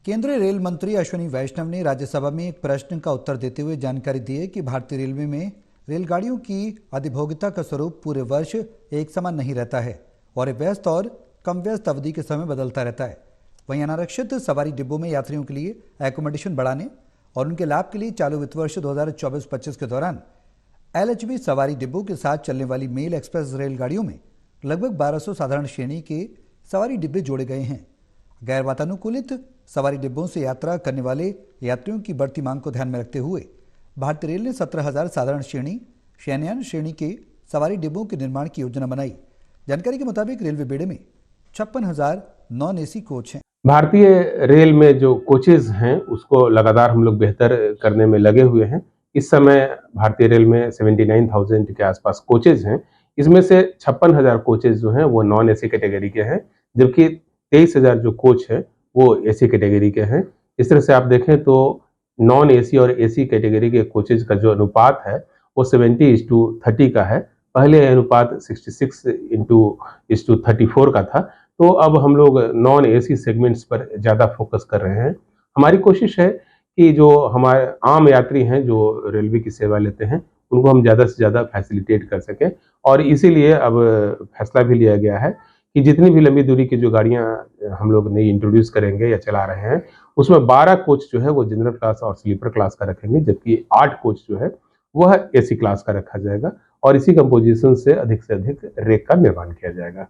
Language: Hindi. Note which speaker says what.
Speaker 1: केंद्रीय रेल मंत्री अश्विनी वैष्णव ने राज्यसभा में एक प्रश्न का उत्तर देते हुए जानकारी दी है कि भारतीय रेलवे में रेलगाड़ियों की अधिभोगिता का स्वरूप पूरे वर्ष एक समान नहीं रहता है और ये व्यस्त और कम व्यस्त अवधि के समय बदलता रहता है। वहीं अनारक्षित सवारी डिब्बों में यात्रियों के लिए एकोमोडेशन बढ़ाने और उनके लाभ के लिए चालू वित्त वर्ष 2024-25 के दौरान एलएचबी सवारी डिब्बों के साथ चलने वाली मेल एक्सप्रेस रेलगाड़ियों में लगभग 1200 साधारण श्रेणी के सवारी डिब्बे जोड़े गए हैं। गैर वातानुकूलित सवारी डिब्बों से यात्रा करने वाले यात्रियों की बढ़ती मांग को ध्यान में रखते हुए भारतीय रेल ने 17,000 साधारण श्रेणी शयनयान श्रेणी के सवारी डिब्बों के निर्माण की योजना बनाई। जानकारी के मुताबिक रेलवे बेड़े में 56,000 नॉन एसी कोच हैं।
Speaker 2: भारतीय रेल में जो कोचेज हैं उसको लगातार हम लोग बेहतर करने में लगे हुए हैं। इस समय भारतीय रेल में 79,000 के आसपास कोचेज हैं। इसमें से 56,000 कोचेज जो हैं वो नॉन एसी कैटेगरी के हैं, जबकि 23,000 जो कोच हैं वो एसी कैटेगरी के हैं। इस तरह से आप देखें तो नॉन एसी और एसी कैटेगरी के कोचेज का जो अनुपात है वो 70:30 का है। पहले अनुपात 66:34 का था। तो अब हम लोग नॉन एसी सेगमेंट्स पर ज़्यादा फोकस कर रहे हैं। हमारी कोशिश है कि जो हमारे आम यात्री हैं जो रेलवे की सेवा लेते हैं उनको हम ज़्यादा से ज़्यादा फैसिलिटेट कर सकें, और इसीलिए अब फैसला भी लिया गया है कि जितनी भी लंबी दूरी की जो गाड़ियाँ हम लोग नई इंट्रोड्यूस करेंगे या चला रहे हैं उसमें 12 कोच जो है वो जनरल क्लास और स्लीपर क्लास का रखेंगे, जबकि 8 कोच जो है वह एसी क्लास का रखा जाएगा और इसी कंपोजिशन से अधिक रेक का निर्माण किया जाएगा।